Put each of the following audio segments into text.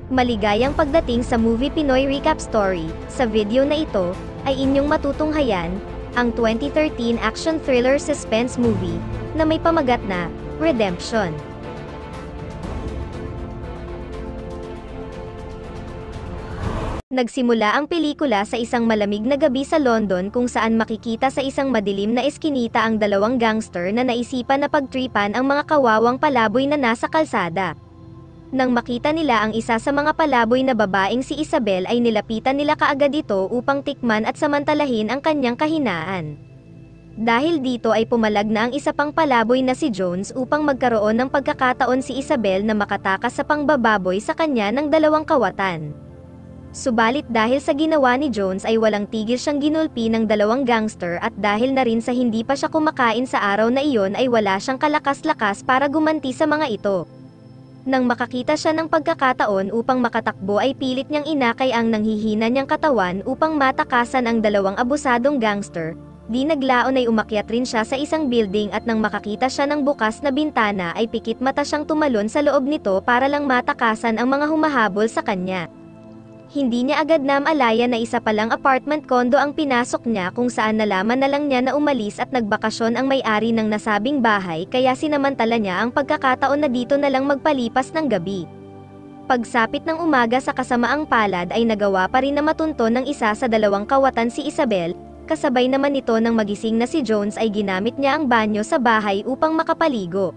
Maligayang pagdating sa Movie Pinoy Recap Story. Sa video na ito, ay inyong matutunghayan, ang 2013 action thriller suspense movie, na may pamagat na, Redemption. Nagsimula ang pelikula sa isang malamig na gabi sa London kung saan makikita sa isang madilim na eskinita ang dalawang gangster na naisipan na pagtripan ang mga kawawang palaboy na nasa kalsada. Nang makita nila ang isa sa mga palaboy na babaeng si Isabel ay nilapitan nila kaagad ito upang tikman at samantalahin ang kanyang kahinaan. Dahil dito ay pumalag na ang isa pang palaboy na si Jones upang magkaroon ng pagkakataon si Isabel na makatakas sa pangbababoy sa kanya ng dalawang kawatan. Subalit dahil sa ginawa ni Jones ay walang tigil siyang ginulpi ng dalawang gangster at dahil na rin sa hindi pa siya kumakain sa araw na iyon ay wala siyang kalakas-lakas para gumanti sa mga ito. Nang makakita siya ng pagkakataon upang makatakbo ay pilit niyang inakay ang nanghihina niyang katawan upang matakasan ang dalawang abusadong gangster. Di naglaon ay umakyat rin siya sa isang building at nang makakita siya ng bukas na bintana ay pikit mata siyang tumalon sa loob nito para lang matakasan ang mga humahabol sa kanya. Hindi niya agad namalayan na isa palang apartment condo ang pinasok niya kung saan nalaman na lang niya na umalis at nagbakasyon ang may-ari ng nasabing bahay kaya sinamantala niya ang pagkakataon na dito na lang magpalipas ng gabi. Pagsapit ng umaga sa kasamaang palad ay nagawa pa rin na matunton ng isa sa dalawang kawatan si Isabel, kasabay naman nito ng magising na si Jones ay ginamit niya ang banyo sa bahay upang makapaligo.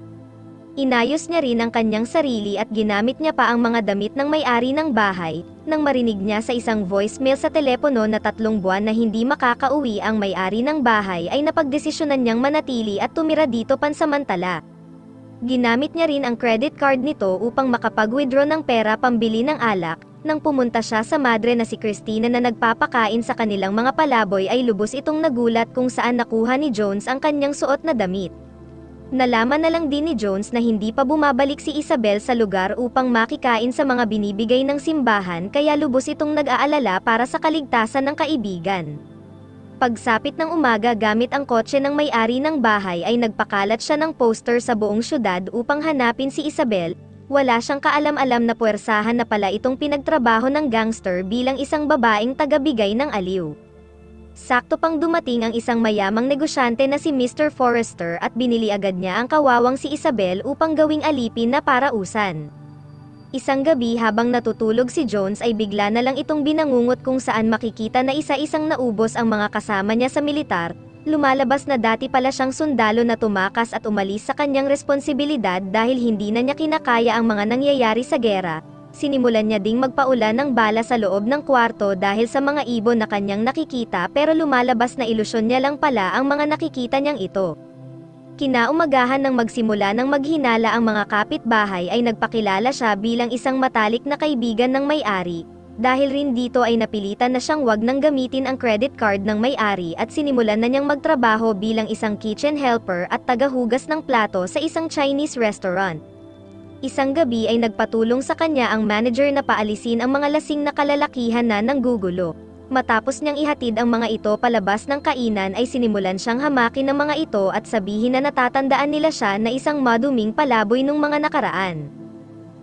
Inayos niya rin ang kanyang sarili at ginamit niya pa ang mga damit ng may-ari ng bahay, nang marinig niya sa isang voicemail sa telepono na 3 buwan na hindi makakauwi ang may-ari ng bahay ay napagdesisyonan niyang manatili at tumira dito pansamantala. Ginamit niya rin ang credit card nito upang makapag-withdraw ng pera pambili ng alak. Nang pumunta siya sa madre na si Christina na nagpapakain sa kanilang mga palaboy ay lubos itong nagulat kung saan nakuha ni Jones ang kanyang suot na damit. Nalaman na lang din ni Jones na hindi pa bumabalik si Isabel sa lugar upang makikain sa mga binibigay ng simbahan kaya lubos itong nag-aalala para sa kaligtasan ng kaibigan. Pagsapit ng umaga gamit ang kotse ng may-ari ng bahay ay nagpakalat siya ng poster sa buong syudad upang hanapin si Isabel. Wala siyang kaalam-alam na puwersahan na pala itong pinagtrabaho ng gangster bilang isang babaeng tagabigay ng aliw. Sakto pang dumating ang isang mayamang negosyante na si Mr. Forrester at binili agad niya ang kawawang si Isabel upang gawing alipin na parausan. Isang gabi habang natutulog si Jones ay bigla na lang itong binangungot kung saan makikita na isa-isang naubos ang mga kasama niya sa militar. Lumalabas na dati pala siyang sundalo na tumakas at umalis sa kanyang responsibilidad dahil hindi na niya kinakaya ang mga nangyayari sa gera. Sinimulan niya ding magpaulan ng bala sa loob ng kwarto dahil sa mga ibon na kanyang nakikita pero lumalabas na ilusyon niya lang pala ang mga nakikita niyang ito. Kinaumagahan nang magsimula ng maghinala ang mga kapitbahay ay nagpakilala siya bilang isang matalik na kaibigan ng may-ari. Dahil rin dito ay napilitan na siyang wag nang gamitin ang credit card ng may-ari at sinimulan na niyang magtrabaho bilang isang kitchen helper at tagahugas ng plato sa isang Chinese restaurant. Isang gabi ay nagpatulong sa kanya ang manager na paalisin ang mga lasing na kalalakihan na nanggugulo. Matapos niyang ihatid ang mga ito palabas ng kainan ay sinimulan siyang hamakin ng mga ito at sabihin na natatandaan nila siya na isang maduming palaboy nung mga nakaraan.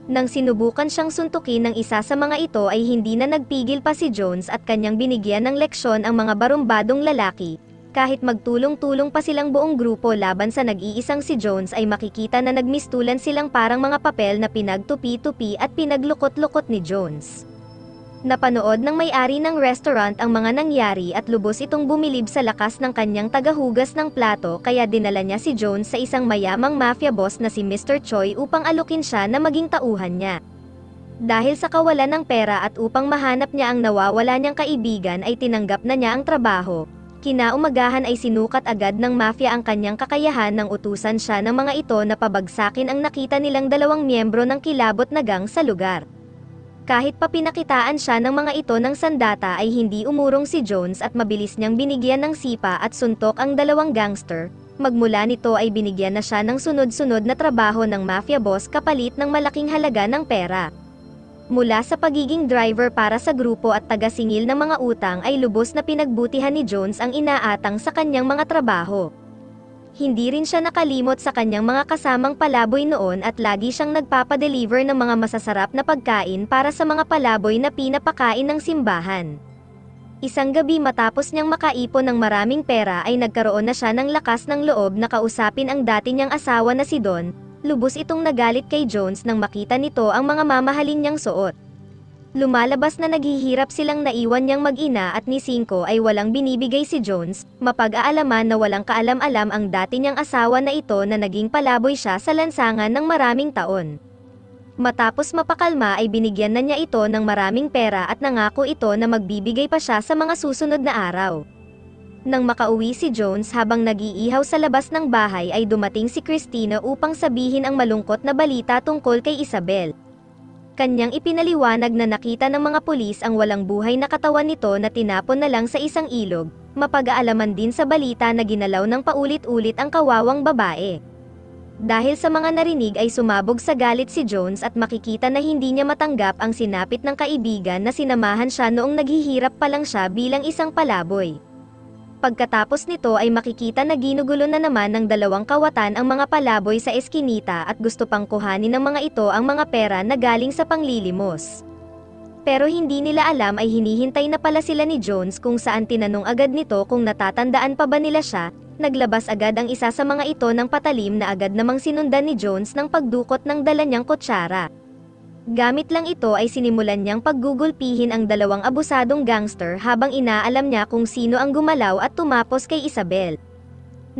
Nang sinubukan siyang suntukin ng isa sa mga ito ay hindi na nagpigil pa si Jones at kanyang binigyan ng leksyon ang mga barumbadong lalaki. Kahit magtulong-tulong pa silang buong grupo laban sa nag-iisang si Jones ay makikita na nagmistulan silang parang mga papel na pinagtupi-tupi at pinaglukot-lukot ni Jones. Napanood ng may-ari ng restaurant ang mga nangyari at lubos itong bumilib sa lakas ng kanyang tagahugas ng plato kaya dinala niya si Jones sa isang mayamang mafia boss na si Mr. Choi upang alukin siya na maging tauhan niya. Dahil sa kawalan ng pera at upang mahanap niya ang nawawala niyang kaibigan ay tinanggap na niya ang trabaho. Kinaumagahan ay sinukat agad ng mafia ang kanyang kakayahan nang utusan siya ng mga ito na pabagsakin ang nakita nilang 2 miyembro ng kilabot na gang sa lugar. Kahit pa pinakitaan siya ng mga ito ng sandata ay hindi umurong si Jones at mabilis niyang binigyan ng sipa at suntok ang 2 gangster. Magmula nito ay binigyan na siya ng sunod-sunod na trabaho ng mafia boss kapalit ng malaking halaga ng pera. Mula sa pagiging driver para sa grupo at taga-singil ng mga utang ay lubos na pinagbutihan ni Jones ang inaatang sa kanyang mga trabaho. Hindi rin siya nakalimot sa kanyang mga kasamang palaboy noon at lagi siyang nagpapadeliver ng mga masasarap na pagkain para sa mga palaboy na pinapakain ng simbahan. Isang gabi matapos niyang makaipon ng maraming pera ay nagkaroon na siya ng lakas ng loob na kausapin ang dati niyang asawa na si Don. Lubos itong nagalit kay Jones nang makita nito ang mga mamahalin niyang suot. Lumalabas na naghihirap silang naiwan niyang mag-ina at ni Cinco ay walang binibigay si Jones, mapag-aalaman na walang kaalam-alam ang dati niyang asawa na ito na naging palaboy siya sa lansangan ng maraming taon. Matapos mapakalma ay binigyan na niya ito ng maraming pera at nangako ito na magbibigay pa siya sa mga susunod na araw. Nang makauwi si Jones habang nag-iihaw sa labas ng bahay ay dumating si Christina upang sabihin ang malungkot na balita tungkol kay Isabel. Kanyang ipinaliwanag na nakita ng mga pulis ang walang buhay na katawan nito na tinapon na lang sa isang ilog, mapag-aalaman din sa balita na ginalaw ng paulit-ulit ang kawawang babae. Dahil sa mga narinig ay sumabog sa galit si Jones at makikita na hindi niya matanggap ang sinapit ng kaibigan na sinamahan siya noong naghihirap pa lang siya bilang isang palaboy. Pagkatapos nito ay makikita na ginugulo na naman ng dalawang kawatan ang mga palaboy sa eskinita at gusto pang kuhanin ng mga ito ang mga pera na galing sa panglilimos. Pero hindi nila alam ay hinihintay na pala sila ni Jones kung saan tinanong agad nito kung natatandaan pa ba nila siya. Naglabas agad ang isa sa mga ito ng patalim na agad namang sinundan ni Jones ng pagdukot ng dala niyang kutsara. Gamit lang ito ay sinimulan niyang paggugulpihin ang dalawang abusadong gangster habang inaalam niya kung sino ang gumalaw at tumapos kay Isabel.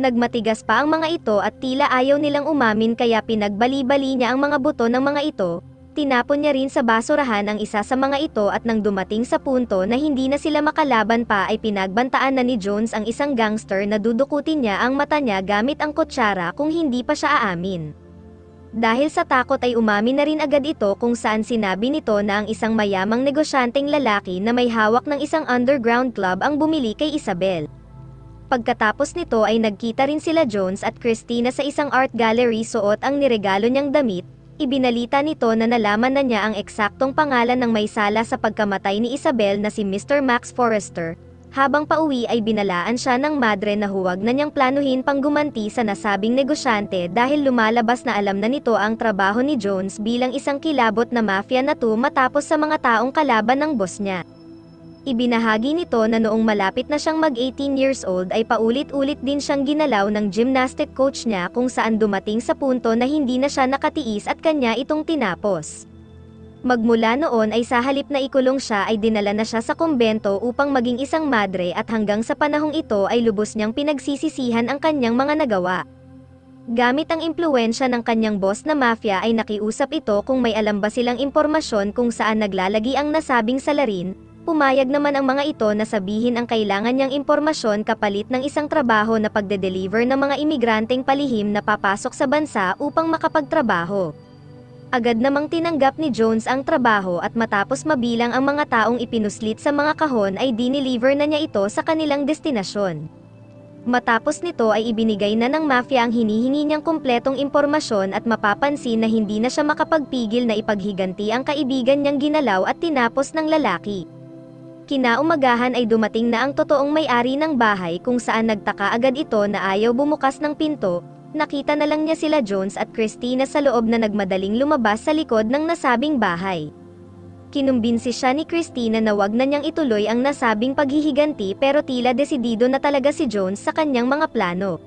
Nagmatigas pa ang mga ito at tila ayaw nilang umamin kaya pinagbali-bali niya ang mga buto ng mga ito, tinapon niya rin sa basurahan ang isa sa mga ito at nang dumating sa punto na hindi na sila makalaban pa ay pinagbantaan na ni Jones ang isang gangster na dudukutin niya ang mata niya gamit ang kutsara kung hindi pa siya aamin. Dahil sa takot ay umamin na rin agad ito kung saan sinabi nito na ang isang mayamang negosyanteng lalaki na may hawak ng isang underground club ang bumili kay Isabel. Pagkatapos nito ay nagkita rin sila Jones at Christina sa isang art gallery suot ang niregalo niyang damit. Ibinalita nito na nalaman na niya ang eksaktong pangalan ng may sala sa pagkamatay ni Isabel na si Mr. Max Forrester. Habang pauwi ay binalaan siya ng madre na huwag na niyang planuhin pang gumanti sa nasabing negosyante dahil lumalabas na alam na nito ang trabaho ni Jones bilang isang kilabot na mafia na matapos sa mga taong kalaban ng boss niya. Ibinahagi nito na noong malapit na siyang mag-18 years old ay paulit-ulit din siyang ginalaw ng gymnastic coach niya kung saan dumating sa punto na hindi na siya nakatiis at kanya itong tinapos. Magmula noon ay sa halip na ikulong siya ay dinala na siya sa kumbento upang maging isang madre at hanggang sa panahong ito ay lubos niyang pinagsisisihan ang kanyang mga nagawa. Gamit ang impluwensya ng kanyang boss na mafia ay nakiusap ito kung may alam ba silang impormasyon kung saan naglalagi ang nasabing salarin. Pumayag naman ang mga ito na sabihin ang kailangan niyang impormasyon kapalit ng isang trabaho na pagde-deliver ng mga imigranteng palihim na papasok sa bansa upang makapagtrabaho. Agad namang tinanggap ni Jones ang trabaho at matapos mabilang ang mga taong ipinuslit sa mga kahon ay dineliver na niya ito sa kanilang destinasyon. Matapos nito ay ibinigay na ng mafia ang hinihingi niyang kumpletong impormasyon at mapapansin na hindi na siya makapagpigil na ipaghiganti ang kaibigan niyang ginalaw at tinapos ng lalaki. Kinaumagahan ay dumating na ang totoong may-ari ng bahay kung saan nagtaka agad ito na ayaw bumukas ng pinto. Nakita na lang niya sila Jones at Christina sa loob na nagmadaling lumabas sa likod ng nasabing bahay. Kinumbinsi siya ni Christina na wag na niyang ituloy ang nasabing paghihiganti pero tila desidido na talaga si Jones sa kanyang mga plano.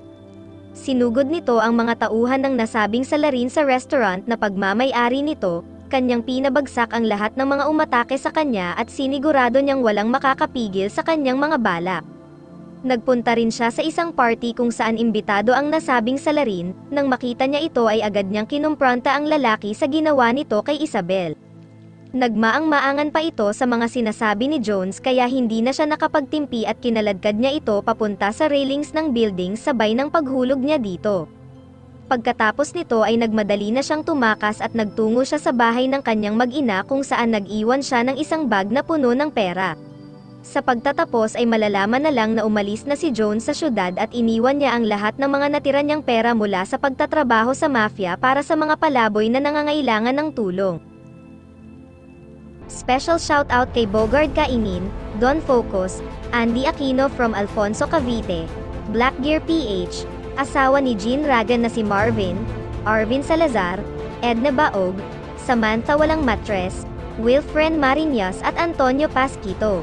Sinugod nito ang mga tauhan ng nasabing salarin sa restaurant na pagmamay-ari nito, kanyang pinabagsak ang lahat ng mga umatake sa kanya at sinigurado niyang walang makakapigil sa kanyang mga balak. Nagpunta rin siya sa isang party kung saan imbitado ang nasabing salarin, nang makita niya ito ay agad niyang kinumpronta ang lalaki sa ginawa nito kay Isabel. Nagmaang-maangan pa ito sa mga sinasabi ni Jones kaya hindi na siya nakapagtimpi at kinaladkad niya ito papunta sa railings ng building sabay ng paghulog niya dito. Pagkatapos nito ay nagmadali na siyang tumakas at nagtungo siya sa bahay ng kanyang mag-ina kung saan nag-iwan siya ng isang bag na puno ng pera. Sa pagtatapos ay malalaman na lang na umalis na si Jones sa syudad at iniwan niya ang lahat ng mga natira niyang pera mula sa pagtatrabaho sa mafia para sa mga palaboy na nangangailangan ng tulong. Special shoutout kay Bogard Kaingin, Don Focus, Andy Aquino from Alfonso Cavite, Black Gear PH, asawa ni Jean Ragan na si Marvin, Arvin Salazar, Edna Baog, Samantha Walang Matres, Wilfren Marinas at Antonio Pasquito.